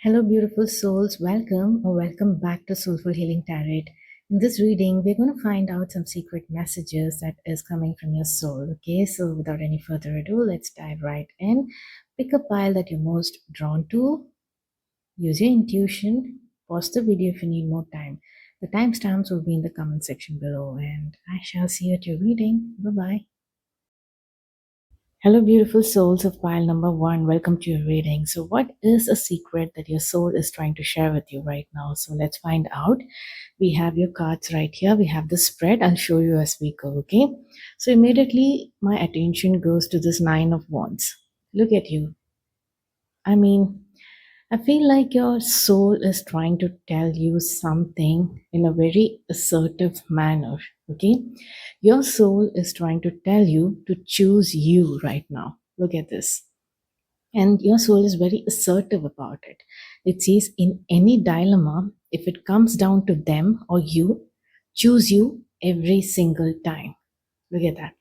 Hello, beautiful souls. Welcome or welcome back to Soulful Healing Tarot. In this reading, we're going to find out some secret messages that is coming from your soul. Okay, so without any further ado, let's dive right in. Pick a pile that you're most drawn to. Use your intuition. Pause the video if you need more time. The timestamps will be in the comment section below, and I shall see you at your reading. Bye bye. Hello, beautiful souls of pile number one. Welcome to your reading. So, what is a secret that your soul is trying to share with you right now? So, let's find out. We have your cards right here. We have the spread. I'll show you as we go. Okay. So, immediately my attention goes to this Nine of Wands. Look at you. I mean, I feel like your soul is trying to tell you something in a very assertive manner. Okay. Your soul is trying to tell you to choose you right now. Look at this. And your soul is very assertive about it. It says, in any dilemma, if it comes down to them or you, choose you every single time. Look at that.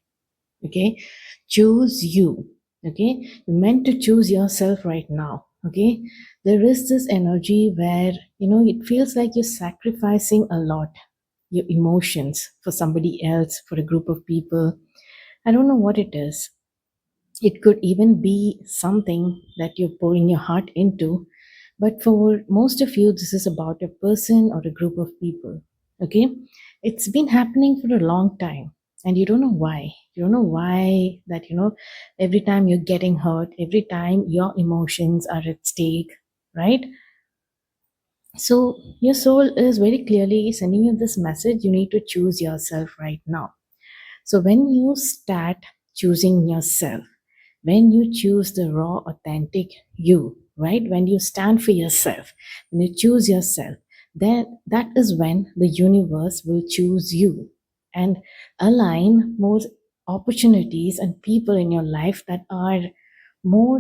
Okay. Choose you. Okay. You're meant to choose yourself right now. Okay. There is this energy where, it feels like you're sacrificing a lot, your emotions for somebody else, for a group of people. I don't know what it is. It could even be something that you're pouring your heart into. But for most of you, this is about a person or a group of people. Okay? It's been happening for a long time. And you don't know why. You don't know why that, every time you're getting hurt, every time your emotions are at stake, right? So your soul is very clearly sending you this message. You need to choose yourself right now. So when you start choosing yourself, when you choose the raw, authentic you, right? When you stand for yourself, when you choose yourself, then that is when the universe will choose you and align more opportunities and people in your life that are more,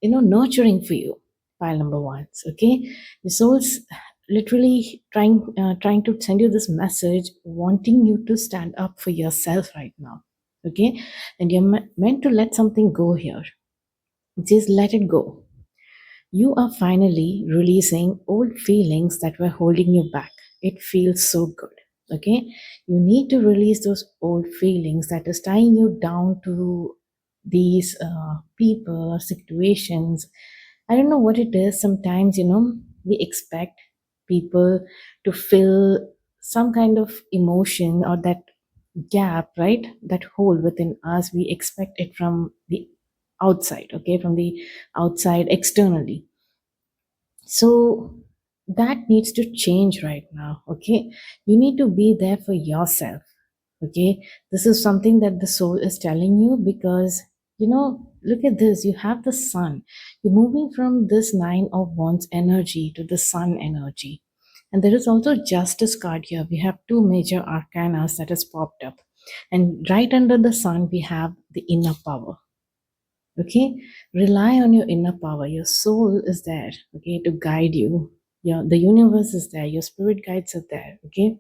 nurturing for you. Pile number one. Okay, the soul's literally trying to send you this message, wanting you to stand up for yourself right now. Okay, and you're meant to let something go here. Just let it go. You are finally releasing old feelings that were holding you back. It feels so good. Okay, you need to release those old feelings that is tying you down to these people or situations. I don't know what it is. Sometimes, we expect people to fill some kind of emotion or that gap, right? That hole within us. We expect it from the outside, okay? From the outside externally. So that needs to change right now, okay? You need to be there for yourself, okay? This is something that the soul is telling you because, look at this. You have the sun. You're moving from this Nine of Wands energy to the sun energy. And there is also Justice card here. We have two major arcanas that has popped up. And right under the sun, we have the inner power. Okay, rely on your inner power. Your soul is there, okay, to guide you. The universe is there, your spirit guides are there. Okay,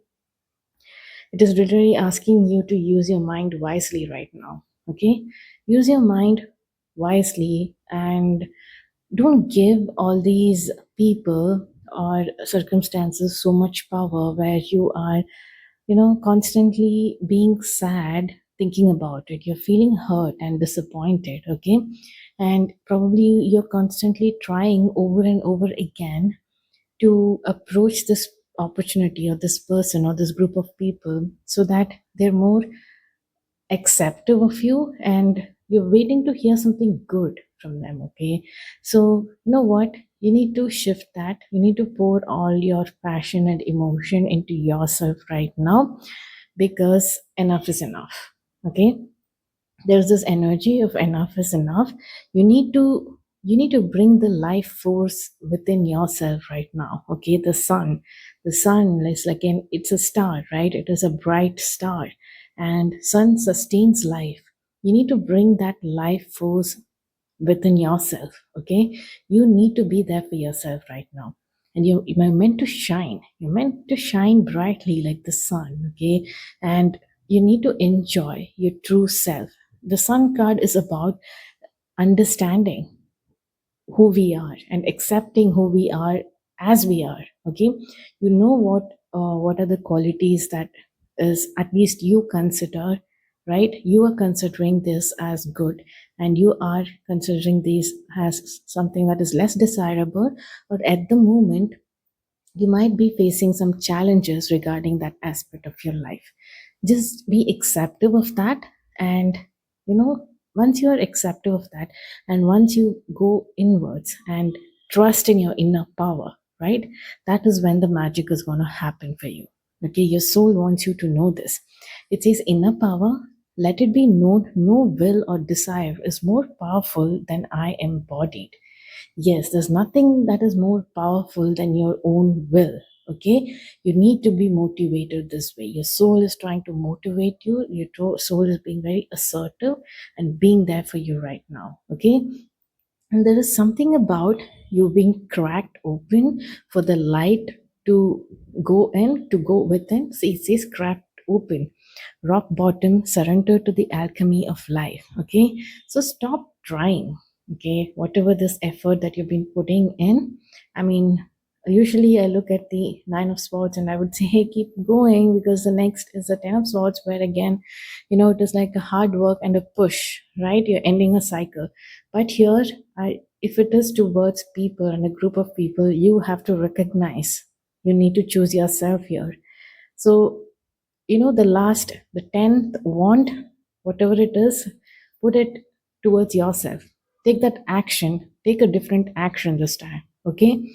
it is literally asking you to use your mind wisely right now. Okay, use your mind wisely and don't give all these people or circumstances so much power where you are, constantly being sad thinking about it. You're feeling hurt and disappointed. Okay, and probably you're constantly trying over and over again to approach this opportunity or this person or this group of people so that they're more acceptive of you and you're waiting to hear something good from them. Okay, so you know what, you need to shift that. You need to pour all your passion and emotion into yourself right now because enough is enough. Okay, there's this energy of enough is enough. You need to bring the life force within yourself right now. Okay, the sun is like it's a star, right? It is a bright star and sun sustains life. You need to bring that life force within yourself. Okay, you need to be there for yourself right now. And you're meant to shine. You're meant to shine brightly like the sun. Okay, and you need to enjoy your true self. The sun card is about understanding who we are and accepting who we are as we are. Okay, you know what are the qualities that is at least you consider, right? You are considering this as good, and you are considering this as something that is less desirable, or at the moment you might be facing some challenges regarding that aspect of your life. Just be acceptive of that. And you know, once you are acceptive of that, and once you go inwards and trust in your inner power, right, that is when the magic is going to happen for you. Okay, your soul wants you to know this. It says inner power, let it be known, no will or desire is more powerful than I embodied. Yes, there's nothing that is more powerful than your own will. Okay, you need to be motivated this way. Your soul is trying to motivate you, your soul is being very assertive and being there for you right now. Okay, and there is something about you being cracked open for the light to go in, to go within. See, it says cracked open, rock bottom, surrender to the alchemy of life. Okay, so stop trying. Okay, whatever this effort that you've been putting in, I mean, usually I look at the nine of swords and I would say, hey, keep going, because the next is the ten of swords, where again, it is like a hard work and a push, right? You're ending a cycle. But here, if it is towards people and a group of people, you have to recognize. You need to choose yourself here. So, the 10th wand, whatever it is, put it towards yourself. Take that action, take a different action this time. Okay?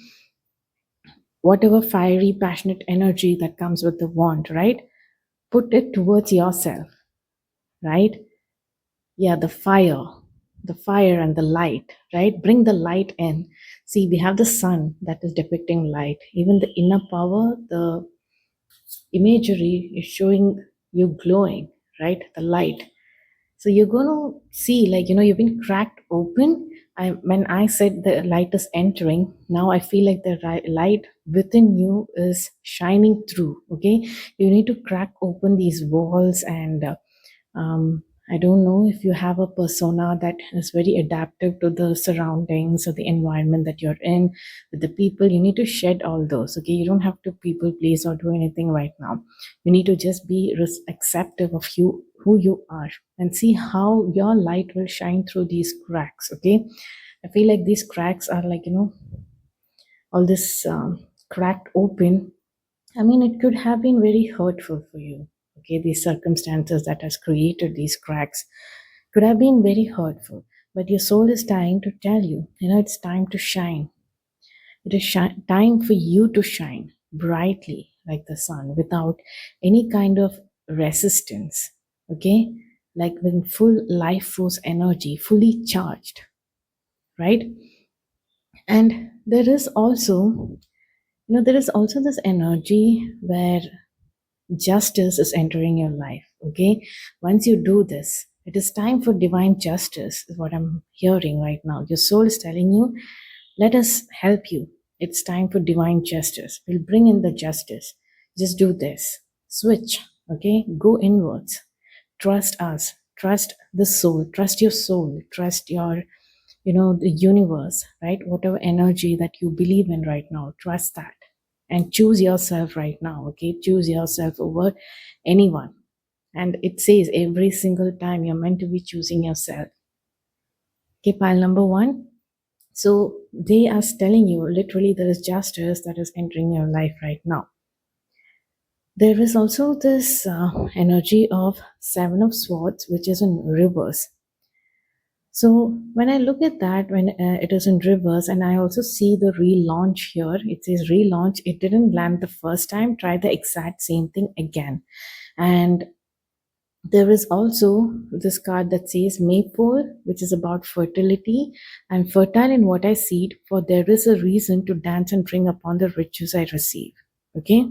Whatever fiery, passionate energy that comes with the wand, right? Put it towards yourself, right? Yeah, the fire and the light, right? Bring the light in. See, we have the sun that is depicting light. Even the inner power, the imagery is showing you glowing, right? The light. So you're going to see, like, you've been cracked open. When I said the light is entering, now I feel like the light within you is shining through. Okay, you need to crack open these walls, and I don't know if you have a persona that is very adaptive to the surroundings or the environment that you're in, with the people. You need to shed all those. Okay, you don't have to people please or do anything right now. You need to just be acceptive of you, who you are, and see how your light will shine through these cracks. Okay, I feel like these cracks are like, all this cracked open. I mean, it could have been very hurtful for you. Okay, these circumstances that has created these cracks could have been very hurtful. But your soul is trying to tell you, it's time to shine. It is time for you to shine brightly like the sun without any kind of resistance. Okay, like with full life force energy, fully charged, right? And there is also this energy where justice is entering your life. Okay, once you do this, it is time for divine justice, is what I'm hearing right now. Your soul is telling you, let us help you. It's time for divine justice. We'll bring in the justice. Just do this, switch. Okay, go inwards, trust us, trust the soul, trust your, the universe, right? Whatever energy that you believe in right now, trust that, and choose yourself right now. Okay, choose yourself over anyone. And it says every single time you're meant to be choosing yourself. Okay, pile number one. So they are telling you, literally, there is justice that is entering your life right now. There is also this energy of seven of swords, which is in reverse. So when I look at that, when it is in reverse, and I also see the relaunch here, it says relaunch. It didn't land the first time. Try the exact same thing again. And there is also this card that says Maypole, which is about fertility. I'm fertile in what I seed, for there is a reason to dance and bring upon the riches I receive. Okay?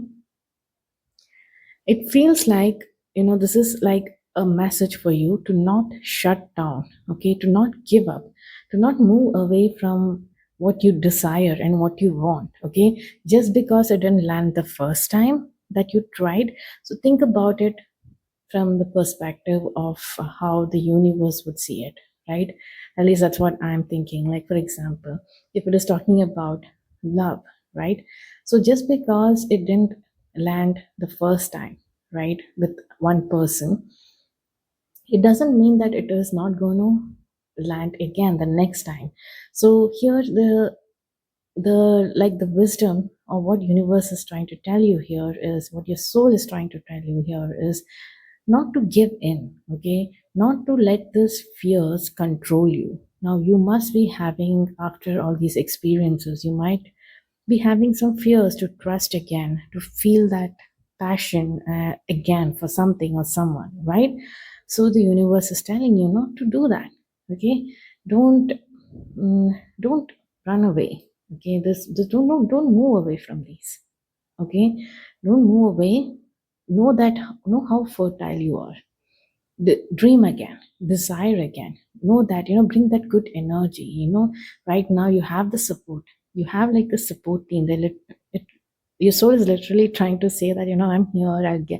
It feels like, this is like a message for you to not shut down, okay? To not give up, to not move away from what you desire and what you want, okay? Just because it didn't land the first time that you tried. So think about it from the perspective of how the universe would see it, right? At least that's what I'm thinking. Like, for example, if it is talking about love, right? So just because it didn't land the first time, right, with one person, it doesn't mean that it is not going to land again the next time. So here the like the wisdom or what universe is trying to tell you here is, what your soul is trying to tell you here is, not to give in, okay, not to let these fears control you. Now you must be having, after all these experiences, you might be having some fears to trust again, to feel that passion again for something or someone, right? So the universe is telling you not to do that, okay? Don't don't run away, okay? This don't move away from these, okay? Don't move away. Know that, know how fertile you are. Dream again, desire again. Know that, bring that good energy. Right now you have the support. You have like the support team. It, your soul is literally trying to say that, I'm here.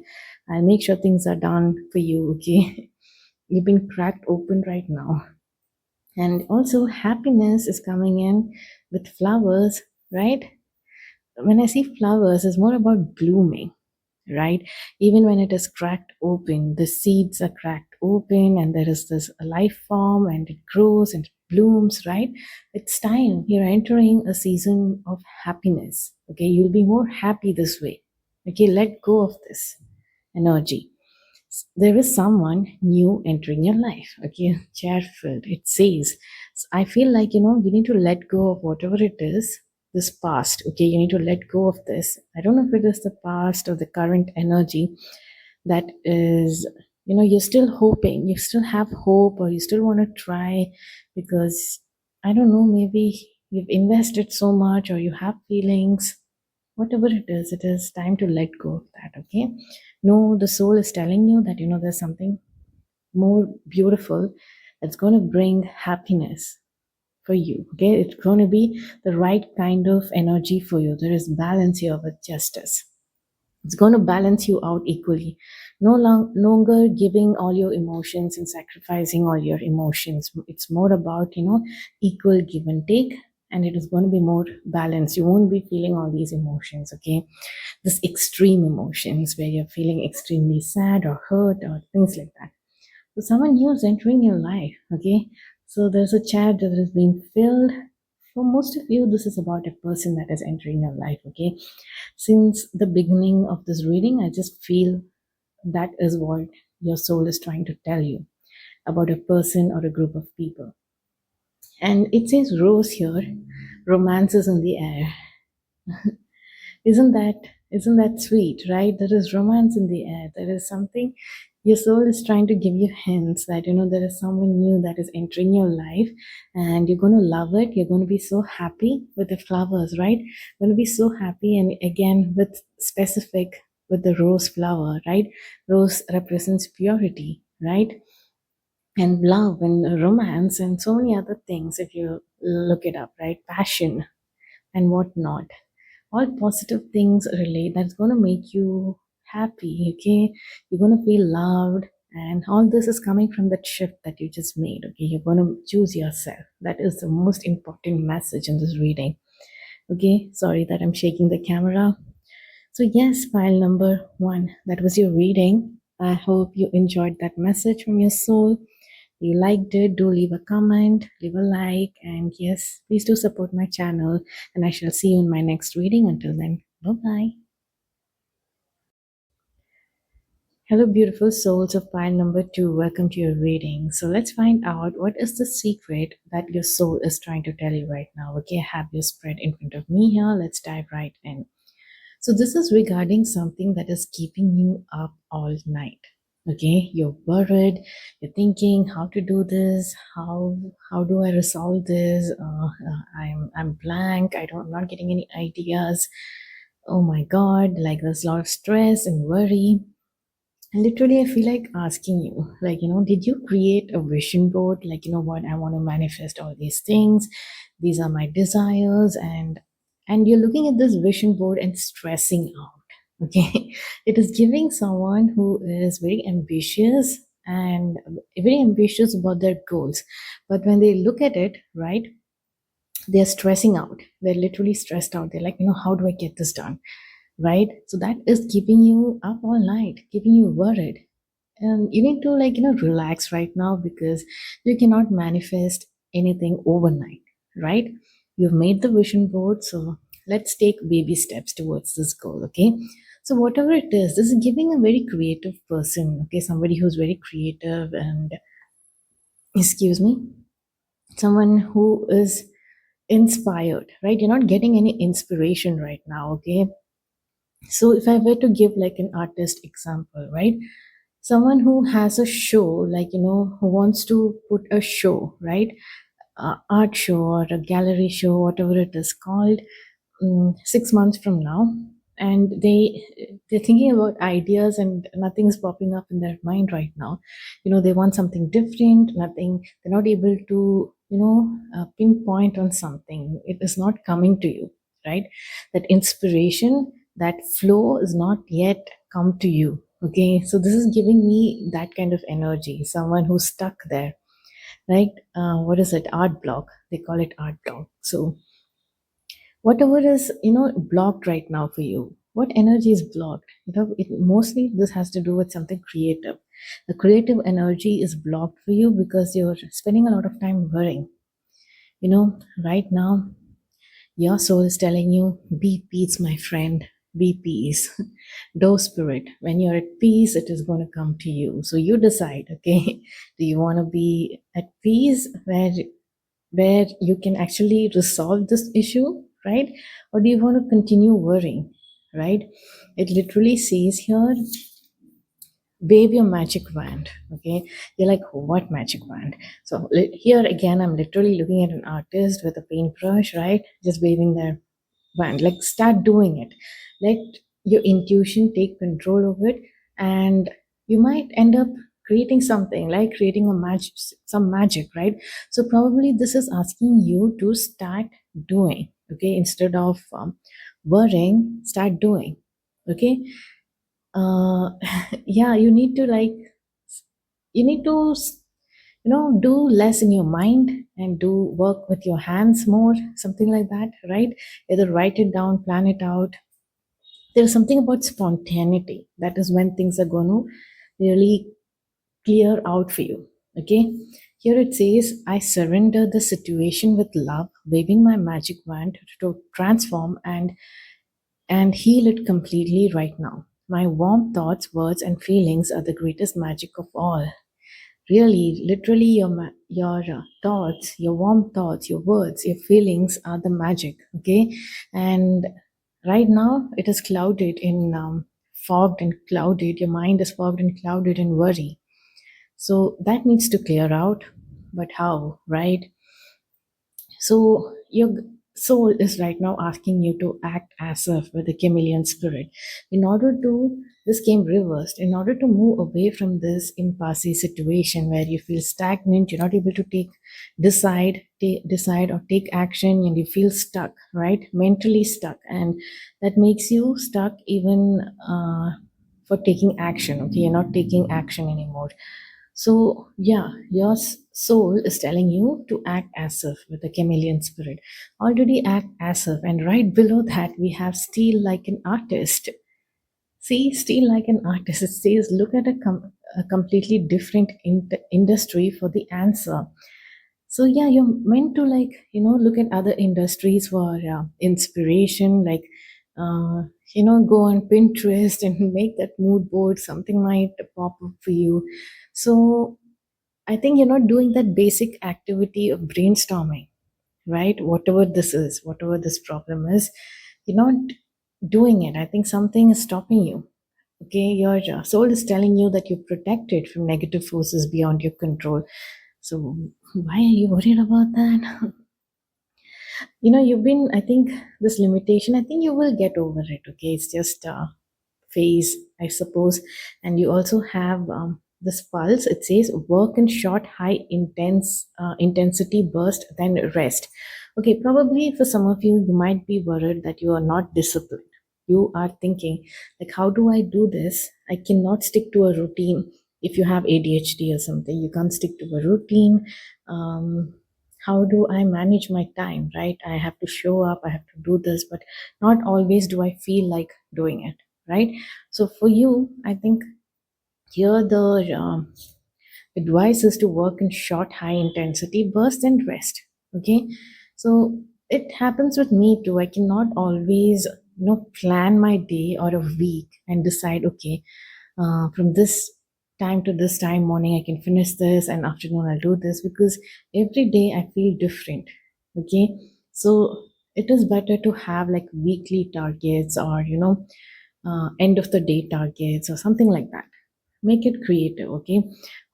I'll make sure things are done for you. Okay, you've been cracked open right now, and also happiness is coming in with flowers, right? When I see flowers, it's more about blooming, right? Even when it is cracked open, the seeds are cracked open, and there is this life form, and it grows and it blooms, right? It's time. You're entering a season of happiness. Okay, you'll be more happy this way. Okay, let go of this energy. There is someone new entering your life. Okay, chair filled. It says, so I feel like, you need to let go of whatever it is, this past. Okay, you need to let go of this. I don't know if it is the past or the current energy that is, you're still hoping, you still have hope, or you still want to try because, I don't know, maybe you've invested so much or you have feelings. Whatever it is time to let go of that, okay? No, the soul is telling you that, there's something more beautiful that's going to bring happiness for you, okay? It's going to be the right kind of energy for you. There is balance here with justice. It's going to balance you out equally. No longer giving all your emotions and sacrificing all your emotions. It's more about, equal give and take, and it is going to be more balanced. You won't be feeling all these emotions, okay? This extreme emotions where you're feeling extremely sad or hurt or things like that. So someone new is entering your life, okay? So there's a chat that is being filled. For most of you, this is about a person that is entering your life, okay? Since the beginning of this reading, I just feel that is what your soul is trying to tell you about a person or a group of people. And it says rose here, romance is in the air. Isn't that sweet, right? There is romance in the air. There is something, your soul is trying to give you hints that, there is someone new that is entering your life, and you're going to love it. You're going to be so happy with the flowers, right? Going to be so happy. And again, with specific, with the rose flower, right? Rose represents purity, right? And love and romance and so many other things, if you look it up, right? Passion and whatnot, all positive things relate, that's going to make you happy, okay? You're going to feel loved, and all this is coming from that shift that you just made, okay? You're going to choose yourself. That is the most important message in this reading, okay? Sorry that I'm shaking the camera. So yes, file number 1, that was your reading. I hope you enjoyed that message from your soul. If you liked it, do leave a comment, leave a like, and yes, please do support my channel. And I shall see you in my next reading. Until then, bye bye. Hello, beautiful souls of pile number 2. Welcome to your reading. So let's find out what is the secret that your soul is trying to tell you right now. Okay, I have your spread in front of me here. Let's dive right in. So this is regarding something that is keeping you up all night. Okay, you're worried, you're thinking how to do this, how do I resolve this? I'm blank. I'm not getting any ideas. Oh my God, like there's a lot of stress and worry. And literally, I feel like asking you, like, did you create a vision board? Like, what, I want to manifest all these things. These are my desires, and you're looking at this vision board and stressing out. Okay, it is giving someone who is very ambitious and very ambitious about their goals. But when they look at it, right, they're stressing out. They're literally stressed out. They're like, how do I get this done? Right? So that is keeping you up all night, keeping you worried. And you need to, like, relax right now, because you cannot manifest anything overnight, right? You've made the vision board, so let's take baby steps towards this goal, okay? So whatever it is, this is giving a very creative person, okay? Somebody who's very creative and, excuse me, someone who is inspired, right? You're not getting any inspiration right now, okay? So if I were to give like an artist example, right? Someone who has a show, like, who wants to put a show, right? Art show or a gallery show, whatever it is called, 6 months from now, and they're thinking about ideas and nothing's popping up in their mind right now. They want something different. Nothing. They're not able to pinpoint on something. It is not coming to you, right? That inspiration, that flow is not yet come to you. Okay, so this is giving me that kind of energy. Someone who's stuck there, right? What is it? Art block. They call it art block. So whatever is blocked right now for you, what energy is blocked, mostly this has to do with something creative. The creative energy is blocked for you because you're spending a lot of time worrying. Right now your soul is telling you, be peace, my friend, be peace. Do spirit, when you're at peace, it is going to come to you. So you decide, okay? Do you want to be at peace where you can actually resolve this issue, right? Or do you want to continue worrying, right? It literally says here, wave your magic wand. Okay, you're like, what magic wand? So here again, I'm literally looking at an artist with a paintbrush, right? Just waving their wand. Like, start doing it. Let your intuition take control of it, and you might end up creating something, like creating a magic, some magic, right? So probably this is asking you to start doing, okay? Instead of worrying, start doing, okay? uh yeah, you need to, like, you need to do less in your mind and do work with your hands more, something like that, right? Either write it down, plan it out. There's something about spontaneity. That is when things are going to really clear out for you, okay? Here it says, I surrender the situation with love, waving my magic wand to transform and heal it completely right now. My warm thoughts, words, and feelings are the greatest magic of all. Really, literally, your thoughts, your warm thoughts, your words, your feelings are the magic. Okay, and right now it is clouded in fogged and clouded. Your mind is fogged and clouded in worry. So that needs to clear out. But how, right? So your soul is right now asking you to act as if with a chameleon spirit. In order to, this came reversed, in order to move away from this impasse situation where you feel stagnant, you're not able to decide or take action, and you feel stuck, right? Mentally stuck, and that makes you stuck even for taking action. Okay, you're not taking action anymore. So, yeah, your soul is telling you to act as if with the chameleon spirit. Already act as if, and right below that, we have steal like an artist. See, steal like an artist. It says, look at a completely different industry for the answer. So, yeah, you're meant to, like, look at other industries for inspiration, like, go on Pinterest and make that mood board. Something might pop up for you. So, I think you're not doing that basic activity of brainstorming, right? Whatever this is, whatever this problem is, you're not doing it. I think something is stopping you. Okay, your soul is telling you that you're protected from negative forces beyond your control. So, why are you worried about that? You've been, I think, this limitation, I think you will get over it. Okay, it's just phase, I suppose. And you also have this pulse. It says, work in short, high intensity burst, then rest. Okay, probably for some of you, you might be worried that you are not disciplined. You are thinking, like, how do I do this? I cannot stick to a routine. if you have ADHD or something, you can't stick to a routine. um, how do I manage my time, right? I have to show up, I have to do this, but not always do I feel like doing it, right? So for you, I think here the advice is to work in short, high intensity bursts and rest. Okay, so it happens with me too. I cannot always, plan my day or a week and decide, okay, from this time to this time, morning I can finish this, and afternoon I'll do this, because every day I feel different. Okay, so it is better to have like weekly targets, or end of the day targets or something like that. Make it creative. Okay,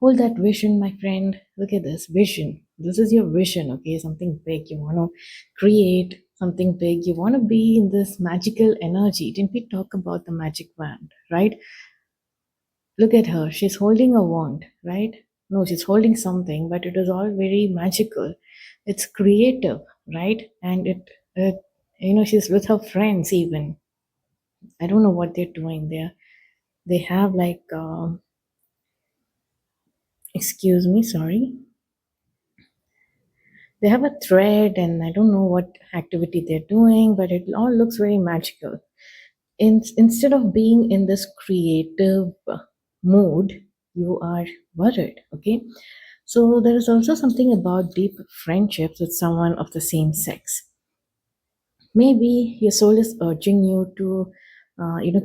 hold that vision, my friend. Look at this vision. This is your vision. Okay, something big you want to create, something big you want to be in this magical energy. Didn't we talk about the magic wand, right? Look at her, she's holding a wand, right? No, she's holding something, but it is all very magical. It's creative, right? And it she's with her friends even. I don't know what they're doing there. They have like excuse me, sorry, they have a thread, and I don't know what activity they're doing, but it all looks very magical. Instead of being in this creative mood, you are worried. Okay, so there is also something about deep friendships with someone of the same sex. Maybe your soul is urging you to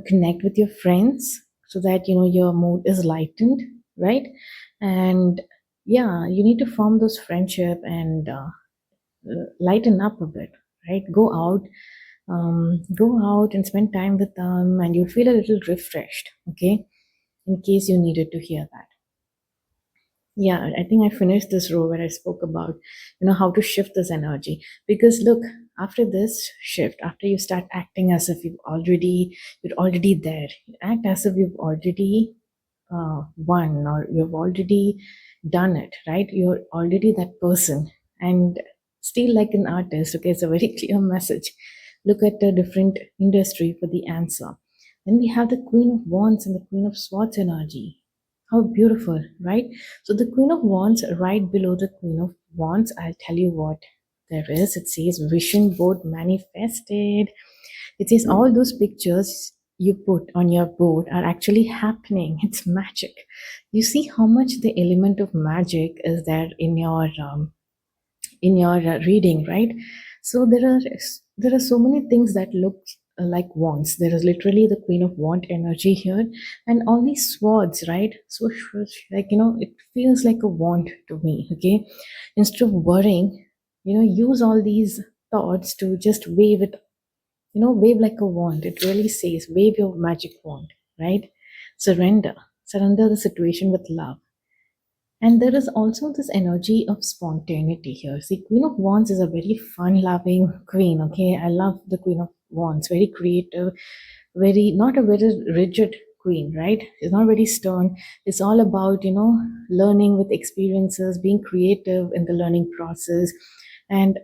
connect with your friends, so that your mood is lightened, right? And yeah, you need to form those friendship and lighten up a bit, right? Go out and spend time with them, and you'll feel a little refreshed. Okay, in case you needed to hear that. Yeah, I think I finished this row where I spoke about, how to shift this energy. Because look, after this shift, after you start acting as if you're already there, act as if you've already won, or you've already done it, right? You're already that person. And still like an artist, okay, it's a very clear message. Look at a different industry for the answer. Then we have the Queen of Wands and the Queen of Swords energy. How beautiful, right? So the Queen of Wands, right below the Queen of Wands, I'll tell you what there is. It says vision board manifested. It says all those pictures you put on your board are actually happening. It's magic. You see how much the element of magic is there in your reading, right? So there are so many things that look like wands. There is literally the Queen of Wand energy here, and all these swords, right? So like it feels like a wand to me. Okay, instead of worrying, use all these thoughts to just wave it. Wave like a wand. It really says wave your magic wand, right? Surrender the situation with love. And there is also this energy of spontaneity here. See, Queen of Wands is a very fun loving queen. Okay, I love the Queen of Wands. Very creative, very not a very rigid queen, right? It's not very stern. It's all about learning with experiences, being creative in the learning process, and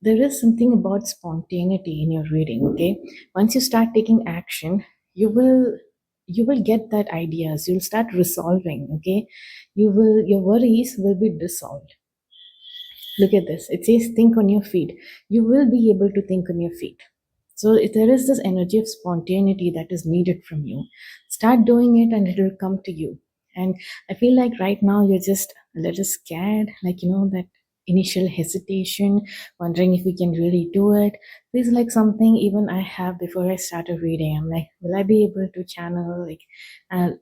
there is something about spontaneity in your reading. Okay, once you start taking action, you will get that ideas. You'll start resolving. Okay, your worries will be dissolved. Look at this. It says think on your feet. You will be able to think on your feet. So if there is this energy of spontaneity that is needed from you, start doing it and it will come to you. And I feel like right now you're just a little scared, like that initial hesitation, wondering if we can really do it. Feels like something even I have before I started reading. I'm like, will I be able to channel? Like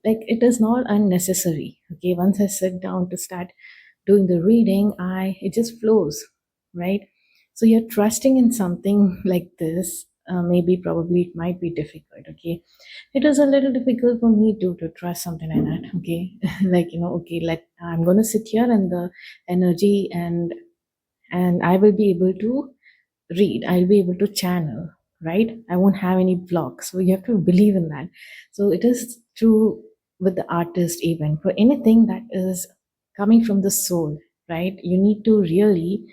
it is not unnecessary. Okay, once I sit down to start doing the reading, I it just flows, right? So you're trusting in something like this. Maybe probably it might be difficult. Okay, it was a little difficult for me to trust something like that. Okay, like okay, like I'm gonna sit here and the energy and I will be able to read. I'll be able to channel, right? I won't have any blocks. So you have to believe in that. So it is true with the artist, even for anything that is coming from the soul, right? You need to really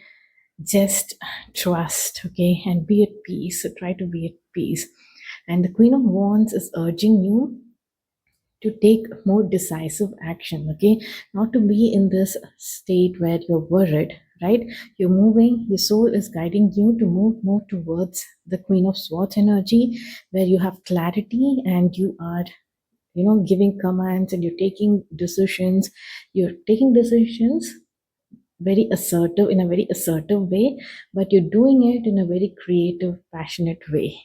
just trust, okay, and be at peace. So try to be at peace. And the Queen of Wands is urging you to take more decisive action, okay? Not to be in this state where you're worried, right? You're moving, your soul is guiding you to move more towards the Queen of Swords energy, where you have clarity and you are, giving commands and you're taking decisions very assertive in a very assertive way, but you're doing it in a very creative, passionate way.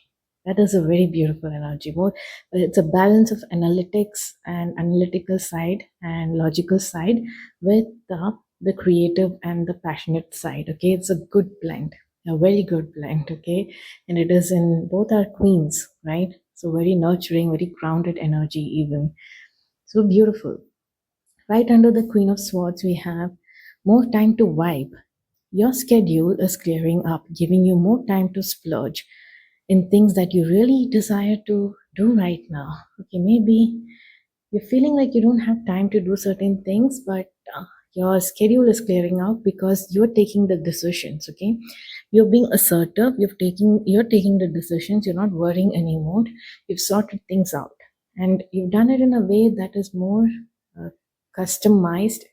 That is a very beautiful energy. More, it's a balance of analytics and analytical side and logical side with the creative and the passionate side. Okay, it's a good blend, a very good blend. Okay, and it is in both our queens, right? So very nurturing, very grounded energy, even so beautiful. Right under the Queen of Swords, we have more time to vibe. Your schedule is clearing up, giving you more time to splurge in things that you really desire to do right now. Okay, maybe you're feeling like you don't have time to do certain things, but your schedule is clearing out because you're taking the decisions. Okay, you're being assertive. You're taking the decisions. You're not worrying anymore. You've sorted things out, and you've done it in a way that is more uh, customized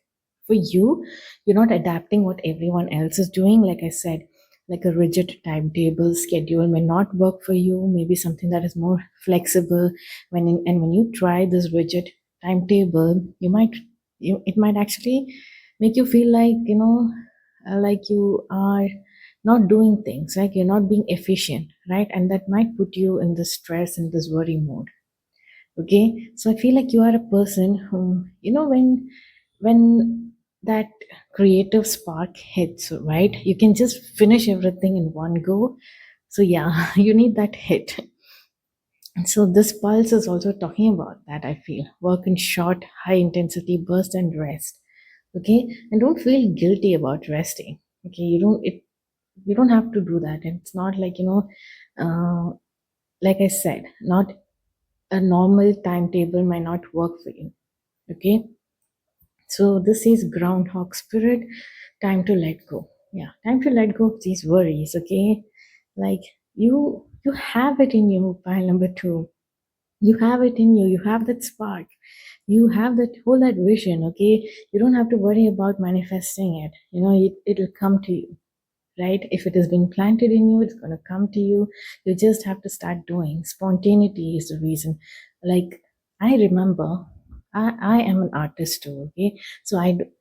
for you. You're not adapting what everyone else is doing. Like I said, like a rigid timetable schedule may not work for you. Maybe something that is more flexible. When you try this rigid timetable, it might actually make you feel like, like you are not doing things, like you're not being efficient, right? And that might put you in this stress and this worry mode. Okay, so I feel like you are a person who, when that creative spark hits, right, you can just finish everything in one go. So yeah, you need that hit. And so this pulse is also talking about that. I feel work in short high intensity burst and rest. Okay, and don't feel guilty about resting. Okay, you don't have to do that. And it's not like, uh, like I said, not a normal timetable might not work for you. Okay, so this is groundhog spirit. Time to let go. Yeah, time to let go of these worries. Okay, like you have it in you. Pile number two, you have it in you. You have that spark. You have that vision. Okay, you don't have to worry about manifesting it. It'll come to you, right? If it has been planted in you, it's going to come to you. You just have to start doing. Spontaneity is the reason. Like, I remember, I am an artist too, okay? So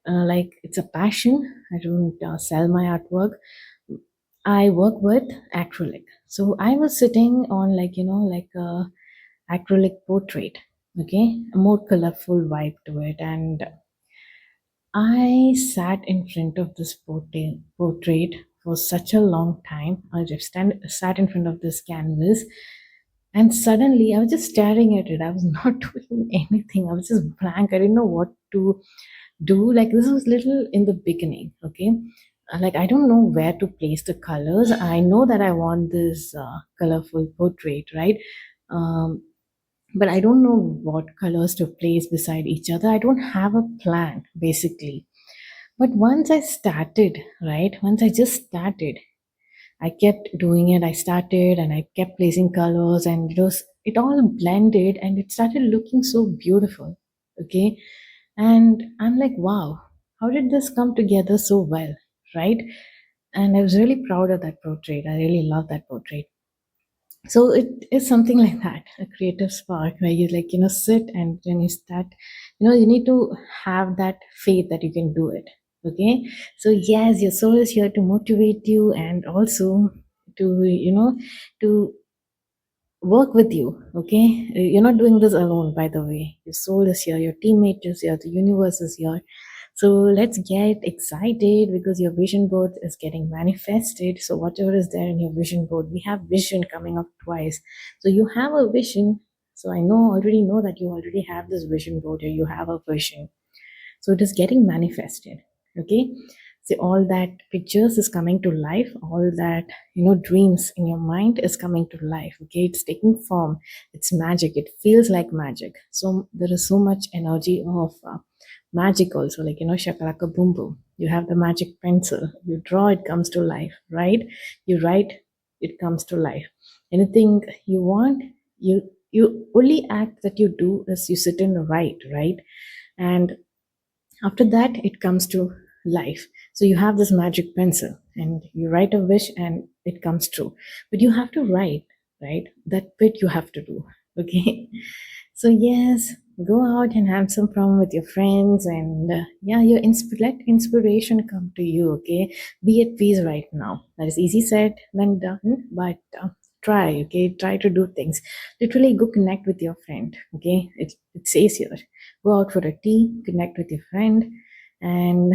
like, it's a passion. I don't sell my artwork. I work with acrylic. So I was sitting on, like, like a acrylic portrait, okay? A more colorful vibe to it. And I sat in front of this portrait for such a long time. I just sat in front of this canvas, and suddenly I was just staring at it. I was not doing anything. I was just blank. I didn't know what to do. Like, this was little in the beginning, okay? Like, I don't know where to place the colors. I know that I want this colorful portrait, right? Um, but I don't know what colors to place beside each other. I don't have a plan, basically. But once I started, right? Once I just started, I kept doing it. I started and I kept placing colors, and it all blended and it started looking so beautiful. Okay. And I'm like, wow, how did this come together so well? Right. And I was really proud of that portrait. I really love that portrait. So it is something like that, a creative spark where you, like, sit and then you start, you need to have that faith that you can do it. Okay, so yes, your soul is here to motivate you and also to, to work with you. Okay, you're not doing this alone, by the way. Your soul is here, your teammate is here, the universe is here. So let's get excited because your vision board is getting manifested. So whatever is there in your vision board, we have vision coming up twice. So you have a vision. So I already know that you already have this vision board, or you have a vision. So it is getting manifested. Okay, so all that pictures is coming to life. All that, dreams in your mind is coming to life. Okay, it's taking form. It's magic. It feels like magic. So there is so much energy of magic also, like, shakalaka boom boom. You have the magic pencil. You draw, it comes to life, right? You write, it comes to life. Anything you want, you You only act that you do is you sit in the right? And after that, it comes to life. So you have this magic pencil and you write a wish and it comes true. But you have to write, right? That bit you have to do. Okay. So, yes, go out and have some fun with your friends and yeah, let inspiration come to you. Okay. Be at peace right now. That is easy said than done, but try. Okay. Try to do things. Literally go connect with your friend. Okay. It says here, go out for a tea, connect with your friend, and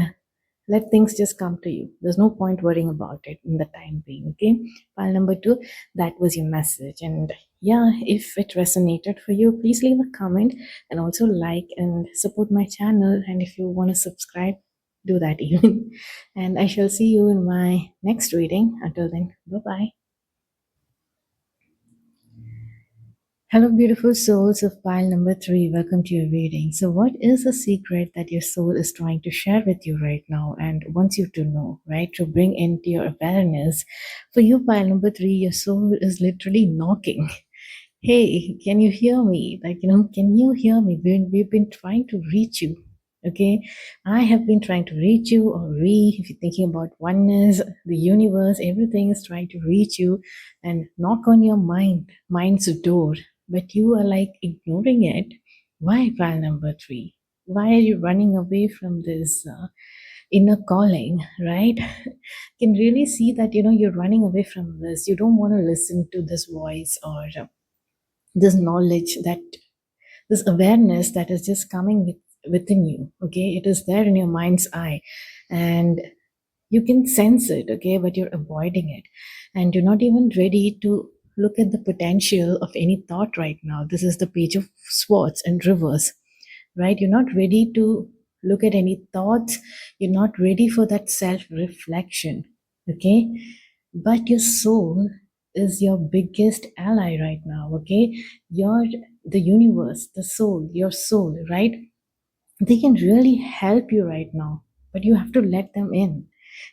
let things just come to you. There's no point worrying about it in the time being. Okay. File number two, that was your message. And yeah, if it resonated for you, please leave a comment and also like and support my channel. And if you want to subscribe, do that even. And I shall see you in my next reading. Until then, bye bye. Hello, beautiful souls of pile number three. Welcome to your reading. So, what is a secret that your soul is trying to share with you right now and wants you to know, right? To bring into your awareness. For you, pile number three, your soul is literally knocking. Hey, can you hear me? Like, can you hear me? We've been trying to reach you. Okay. I have been trying to reach you, or if you're thinking about oneness, the universe, everything is trying to reach you and knock on your mind's door. But you are like ignoring it. Why, file number three? Why are you running away from this inner calling, right? Can really see that, you're running away from this. You don't want to listen to this voice or this knowledge, that this awareness that is just coming within you. Okay, it is there in your mind's eye and you can sense it. Okay, but you're avoiding it and you're not even ready to look at the potential of any thought right now. This is the page of swords and reverse, right? You're not ready to look at any thoughts. You're not ready for that self reflection. Okay, but your soul is your biggest ally right now. Okay, your the universe, the soul, your soul, right? They can really help you right now, but you have to let them in.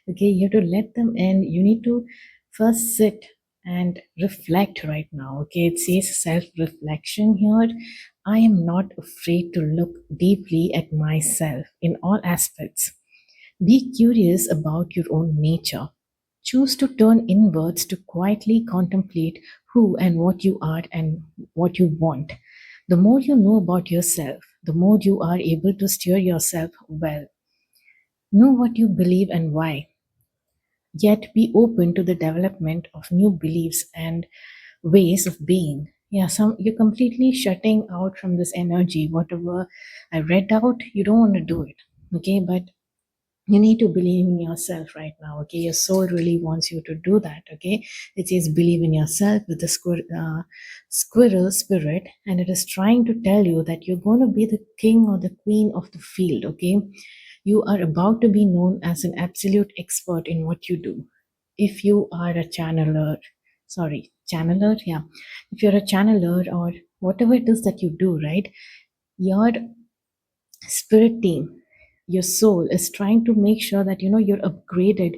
Okay, you have to let them in. You need to first sit and reflect right now. Okay, it says self reflection here. I am not afraid to look deeply at myself in all aspects. Be curious about your own nature. Choose to turn inwards to quietly contemplate who and what you are and what you want. The more you know about yourself, the more you are able to steer yourself well. Know what you believe and why, yet be open to the development of new beliefs and ways of being. Yeah, you're completely shutting out from this energy. Whatever I read out, you don't want to do it. Okay, but you need to believe in yourself right now. Okay, your soul really wants you to do that. Okay, it says believe in yourself with the squirrel spirit, and it is trying to tell you that you're going to be the king or the queen of the field. Okay, you are about to be known as an absolute expert in what you do. If you are a channeler, sorry, channeler, yeah, if you're a channeler or whatever it is that you do, right, your spirit team, your soul is trying to make sure that you're upgraded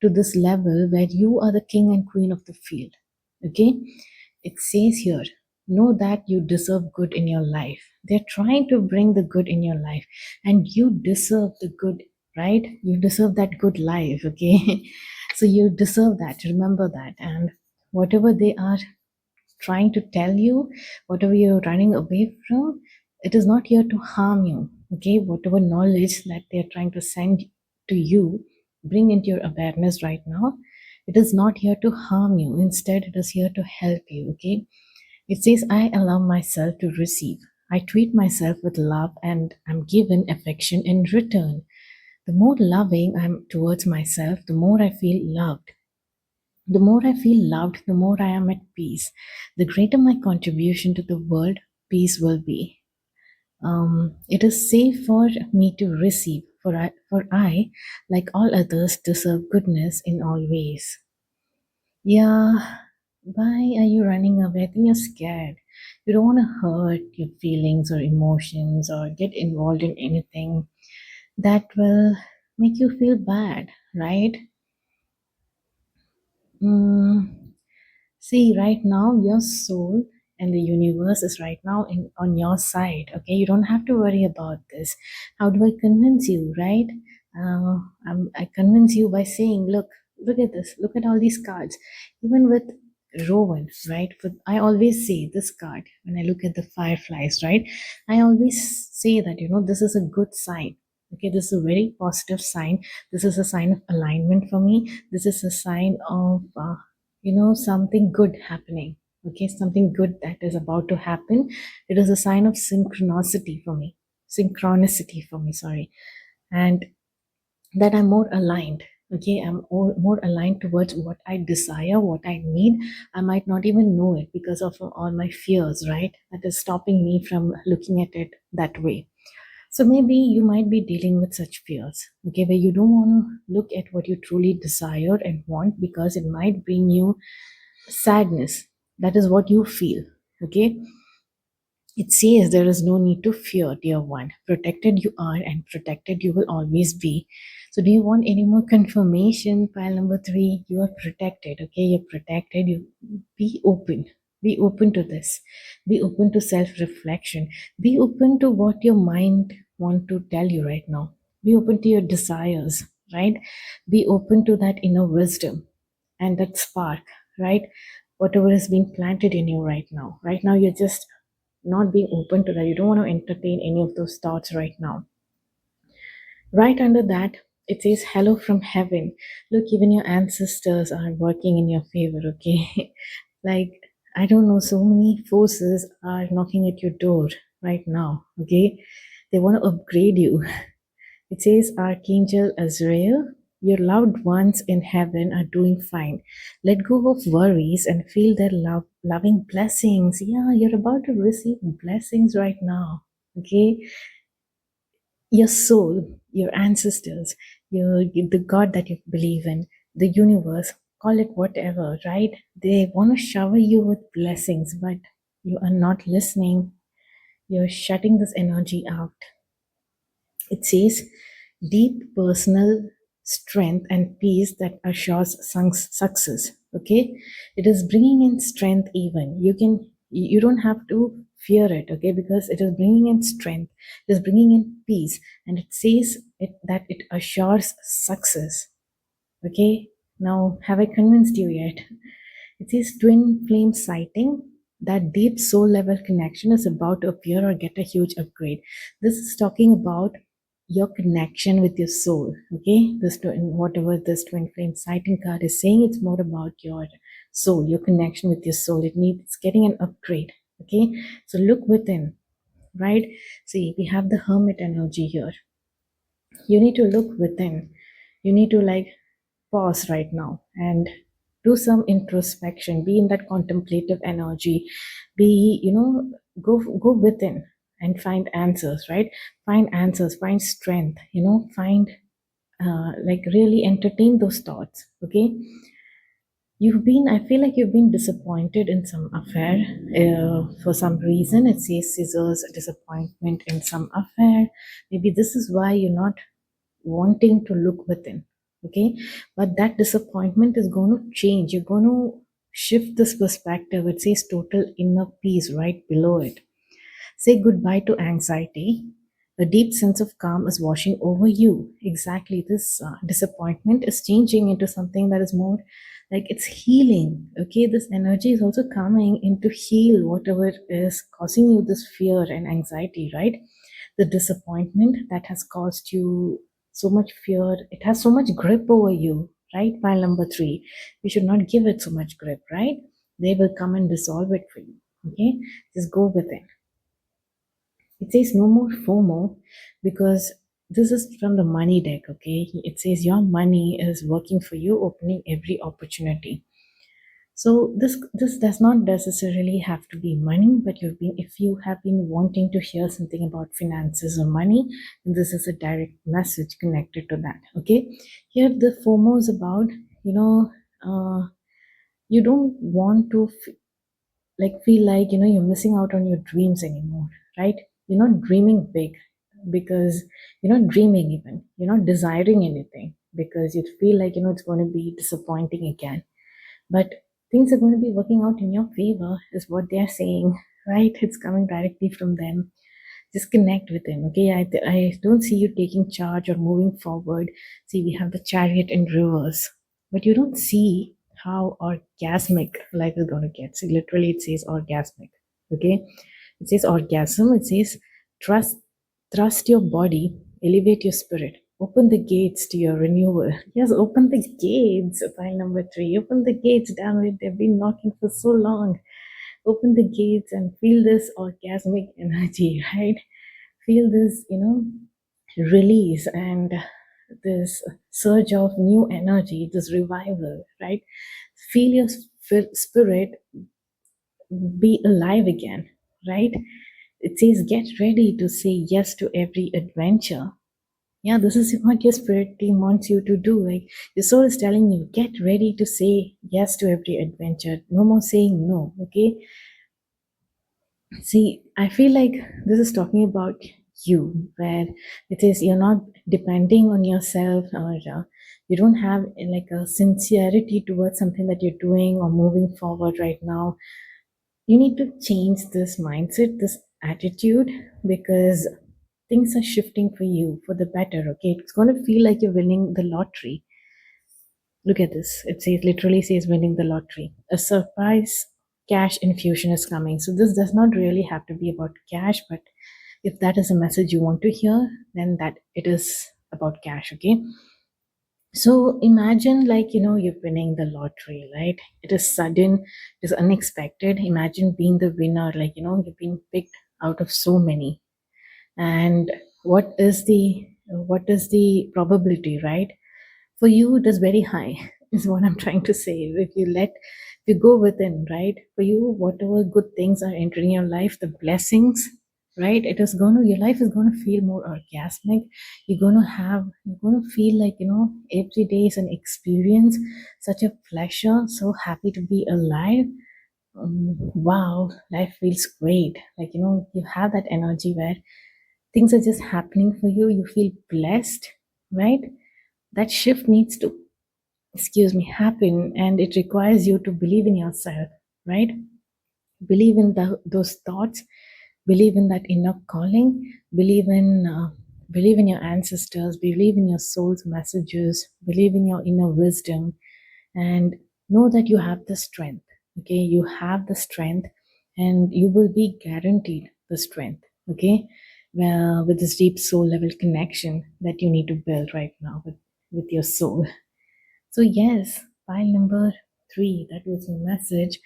to this level where you are the king and queen of the field. Okay, it says here, know that you deserve good in your life. They're trying to bring the good in your life and you deserve the good, right? You deserve that good life. Okay, so you deserve that, remember that. And whatever they are trying to tell you, whatever you're running away from, it is not here to harm you. Okay, whatever knowledge that they're trying to send to you, bring into your awareness right now, it is not here to harm you. Instead, it is here to help you. Okay, it says, I allow myself to receive. I treat myself with love and I'm given affection in return. The more loving I'm towards myself, the more I feel loved. The more I feel loved, the more I am at peace. The greater my contribution to the world, peace will be. It is safe for me to receive, for I, like all others, deserve goodness in all ways. Yeah, why are you running away? I think you're scared. You don't want to hurt your feelings or emotions or get involved in anything that will make you feel bad, right? Mm, See, right now, your soul and the universe is right now on your side. Okay, you don't have to worry about this. How do I convince you, right? I convince you by saying, look at this, look at all these cards. Even with Rowan, right? But I always say this card when I look at the fireflies, right? I always say that, this is a good sign. Okay, this is a very positive sign. This is a sign of alignment for me. This is a sign of, something good happening. Okay, something good that is about to happen. It is a sign of synchronicity for me, sorry. And that I'm more aligned. Okay, I'm more aligned towards what I desire, what I need. I might not even know it because of all my fears, right? That is stopping me from looking at it that way. So maybe you might be dealing with such fears, okay, where you don't want to look at what you truly desire and want because it might bring you sadness. That is what you feel, okay? It says there is no need to fear, dear one. Protected you are, and protected you will always be. So, do you want any more confirmation? Pile number three, you are protected. Okay, you're protected. You be open. Be open to this. Be open to self-reflection. Be open to what your mind want to tell you right now. Be open to your desires. Right. Be open to that inner wisdom and that spark. Right. Whatever is being planted in you right now. Right now, you're just not being open to that. You don't want to entertain any of those thoughts right now. Right under that, it says, Hello from heaven. Look, even your ancestors are working in your favor, okay? Like, I don't know, so many forces are knocking at your door right now, okay? They want to upgrade you. It says, Archangel Azrael, your loved ones in heaven are doing fine. Let go of worries and feel their loving blessings. Yeah, you're about to receive blessings right now. Okay, your soul, your ancestors, the God that you believe in, the universe, call it whatever, right? They want to shower you with blessings, but you are not listening. You're shutting this energy out. It says deep personal strength and peace that assures success. Okay, it is bringing in strength. Even you don't have to fear it. Okay, because it is bringing in strength. It is bringing in peace, and it says that it assures success. Okay, now have I convinced you yet? It says twin flame sighting. That deep soul level connection is about to appear or get a huge upgrade. This is talking about your connection with your soul. Okay, whatever this twin flame sighting card is saying, it's more about your soul, your connection with your soul. It's getting an upgrade. Okay, so look within, right? See, we have the hermit energy here. You need to look within. You need to like pause right now and do some introspection, be in that contemplative energy, be, go within and find answers, right? Find answers, find strength, find like really entertain those thoughts. Okay, I feel like you've been disappointed in some affair for some reason. It says scissors, disappointment in some affair. Maybe this is why you're not wanting to look within. Okay, but that disappointment is going to change. You're going to shift this perspective. It says total inner peace right below it. Say goodbye to anxiety. A deep sense of calm is washing over you. Exactly, this disappointment is changing into something that is more like it's healing. Okay, this energy is also coming in to heal whatever is causing you this fear and anxiety, right? The disappointment that has caused you so much fear, it has so much grip over you, right? Pile number three, you should not give it so much grip, right? They will come and dissolve it for you. Okay, just go with it. It says no more FOMO because this is from the money deck. Okay, it says your money is working for you, opening every opportunity. So this does not necessarily have to be money, but if you have been wanting to hear something about finances or money, then this is a direct message connected to that. Okay, here the FOMO is about, uh, you don't want to like feel like, you're missing out on your dreams anymore, right? You're not dreaming big because you're not dreaming, even you're not desiring anything because you feel like, it's going to be disappointing again. But Things are going to be working out in your favor, is what they're saying, right? It's coming directly from them. Just connect with him, okay? I don't see you taking charge or moving forward. See, we have the chariot in reverse, but you don't see how orgasmic life is going to get. See, literally, it says orgasmic, okay? It says orgasm. It says trust, trust your body, elevate your spirit, open the gates to your renewal. Yes, open the gates. File number 3. Open the gates, damn it. They've been knocking for so long. Open the gates and feel this orgasmic energy, right? Feel this, release and this surge of new energy, this revival, right? Feel your spirit be alive again, right? It says, get ready to say yes to every adventure. Yeah, this is what your spirit team wants you to do. Like, your soul is telling you, get ready to say yes to every adventure. No more saying no, okay? See, I feel like this is talking about you, where it is you're not depending on yourself, or you don't have like a sincerity towards something that you're doing or moving forward right now. You need to change this mindset, this attitude, because things are shifting for you for the better, okay? It's going to feel like you're winning the lottery. Look at this. It says, literally says, winning the lottery. A surprise cash infusion is coming. So this does not really have to be about cash, but if that is a message you want to hear, then that it is about cash, okay? So imagine, like, you're winning the lottery, right? It is sudden, it is unexpected. Imagine being the winner, like, you've been picked out of so many. And what is the probability, right? For you it is very high, is what I'm trying to say. If you go within, right? For you, whatever good things are entering your life, the blessings, right? Your life is going to feel more orgasmic. You're going to feel like, every day is an experience, such a pleasure, so happy to be alive. Wow, life feels great. Like, you have that energy where things are just happening for you. You feel blessed, right? That shift needs to, happen, and it requires you to believe in yourself, right? Believe in those thoughts, believe in that inner calling, believe in your ancestors, believe in your soul's messages, believe in your inner wisdom, and know that you have the strength. Okay, you have the strength, and you will be guaranteed the strength. Okay, well, with this deep soul level connection that you need to build right now with your soul. So, yes, file number 3, that was the message.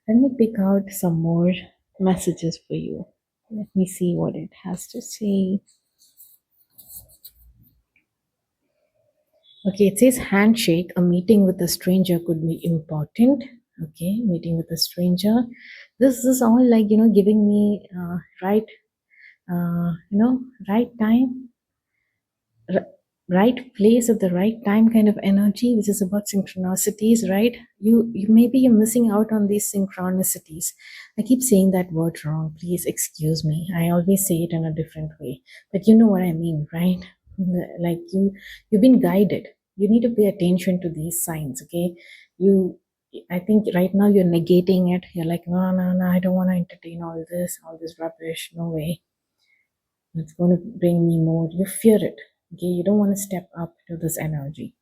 Let me pick out some more messages for you. Let me see what it has to say. Okay, it says handshake. A meeting with a stranger could be important. Okay, meeting with a stranger. This is all like, giving me right time, r- right place at the right time kind of energy, which is about synchronicities, right? You maybe you're missing out on these synchronicities. I keep saying that word wrong, please excuse me. I always say it in a different way, but you know what I mean, right? Like, you've been guided. You need to pay attention to these signs, okay? you I think right now you're negating it. You're like, no, no, no, I don't want to entertain all this rubbish. No way. It's going to bring me more. You fear it. Okay, you don't want to step up to this energy,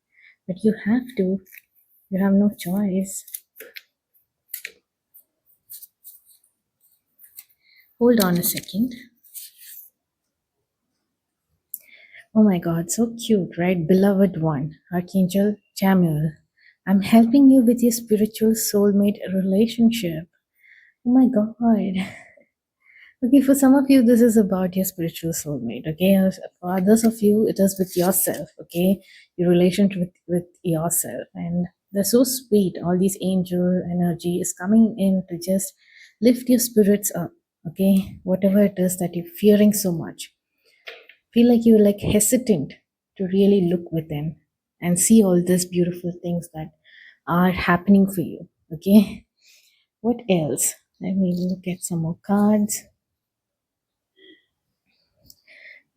but you have to. You have no choice. Hold on a second. Oh my God, so cute, right? Beloved one, Archangel Chamuel. I'm helping you with your spiritual soulmate relationship. Oh my God. Okay, for some of you, this is about your spiritual soulmate. Okay, for others of you, it is with yourself. Okay, your relationship with yourself, and they're so sweet. All these angel energy is coming in to just lift your spirits up. Okay, whatever it is that you're fearing so much, feel like you're like hesitant to really look within and see all these beautiful things that are happening for you. Okay, what else? Let me look at some more cards.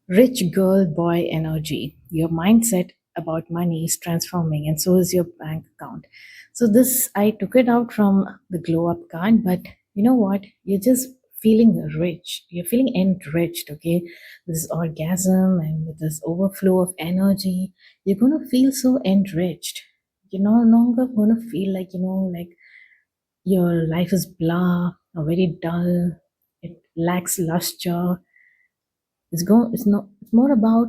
Rich girl boy energy. Your mindset about money is transforming, and so is your bank account. So this, I took it out from the glow up card, but you know what? You're just feeling rich. You're feeling enriched, okay? This orgasm and with this overflow of energy, you're gonna feel so enriched. You're no longer gonna feel like, like your life is blah or very dull. It lacks luster. It's not. It's more about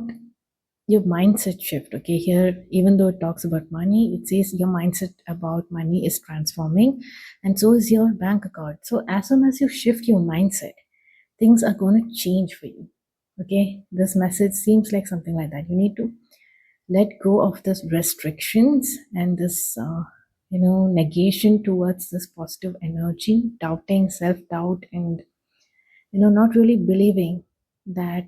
your mindset shift. Okay, here even though it talks about money, it says your mindset about money is transforming, and so is your bank account. So as soon as you shift your mindset, things are going to change for you. Okay, this message seems like something like that. You need to let go of this restrictions and this negation towards this positive energy, doubting, self-doubt, and not really believing that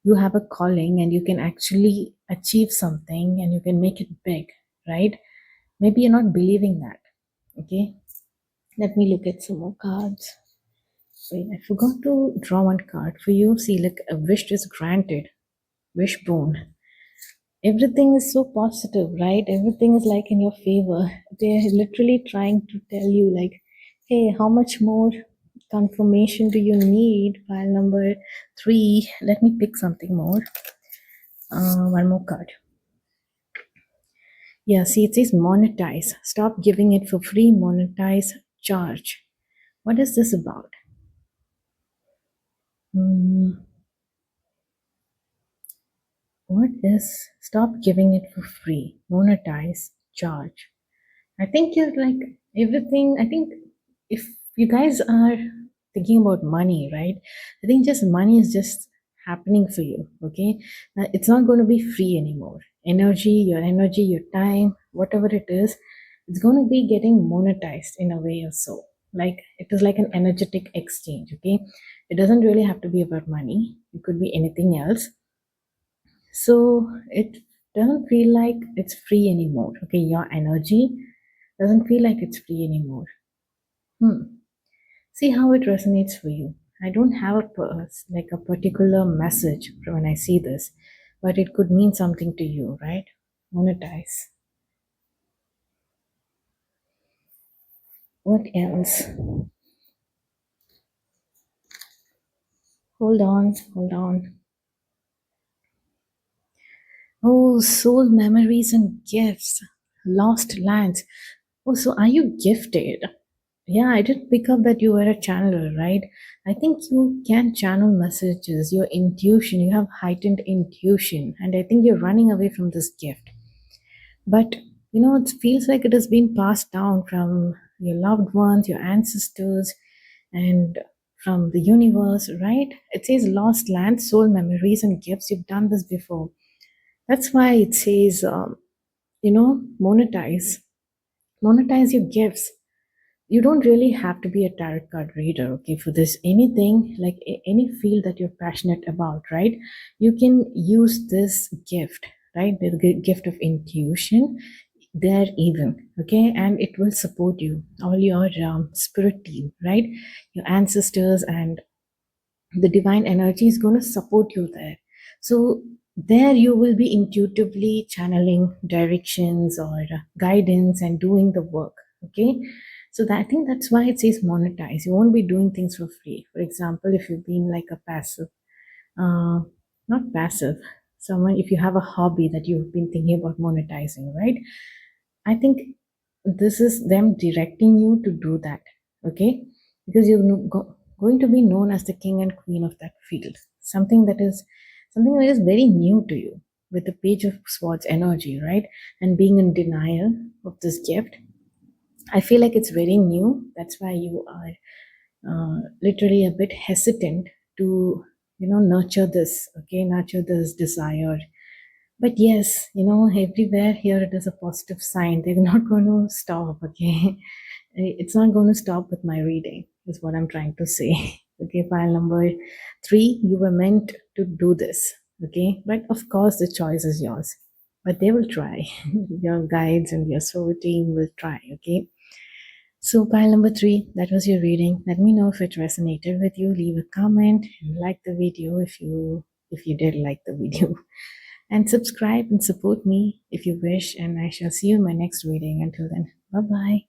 you have a calling and you can actually achieve something and you can make it big, right? Maybe you're not believing that. Okay, let me look at some more cards. Wait, I forgot to draw one card for you. See, like a wish is granted, wishbone. Everything is so positive, right? Everything is like in your favor. They're literally trying to tell you, like, hey, how much more confirmation do you need? Pile number 3. Let me pick something more. One more card. Yeah, see, it says monetize. Stop giving it for free, monetize, charge. What is this about? Hmm, what is stop giving it for free, monetize, charge? I think you're like everything. I think if you guys are thinking about money, right? I think just money is just happening for you. Okay, it's not going to be free anymore. Energy, your time, whatever it is, it's going to be getting monetized in a way or so. Like it is like an energetic exchange. Okay, it doesn't really have to be about money. It could be anything else. So it doesn't feel like it's free anymore. Okay, your energy doesn't feel like it's free anymore. See how it resonates for you. I don't have like a particular message for when I see this, but it could mean something to you, right? Monetize. What else? Hold on, hold on. Oh, soul memories and gifts. Lost lands. Oh, so are you gifted? Yeah, I did pick up that you were a channeler, right? I think you can channel messages, your intuition, you have heightened intuition, and I think you're running away from this gift. But it feels like it has been passed down from your loved ones, your ancestors, and from the universe, right? It says lost land, soul memories, and gifts. You've done this before. That's why it says, monetize. Monetize your gifts. You don't really have to be a tarot card reader, okay, for this. Anything like any field that you're passionate about, right? You can use this gift, right? The gift of intuition there even, okay, and it will support you, all your spirit team, right? Your ancestors and the divine energy is going to support you there. So there you will be intuitively channeling directions or guidance and doing the work. Okay, so I think that's why it says monetize. You won't be doing things for free. For example, if you've been like a passive, uh, not passive, someone, if you have a hobby that you've been thinking about monetizing, right? I think this is them directing you to do that, okay? Because you're going to be known as the king and queen of that field. Something that is very new to you with the page of swords energy, right? And being in denial of this gift. I feel like it's very new. That's why you are literally a bit hesitant to, nurture this desire. But yes, everywhere here it is a positive sign. They're not going to stop, okay? It's not going to stop with my reading, is what I'm trying to say. Okay, pile number 3, you were meant to do this, okay? But of course, the choice is yours. But they will try. Your guides and your soul team will try, okay? So, pile number 3, that was your reading. Let me know if it resonated with you. Leave a comment and like the video if you did like the video. And subscribe and support me if you wish. And I shall see you in my next reading. Until then, bye bye.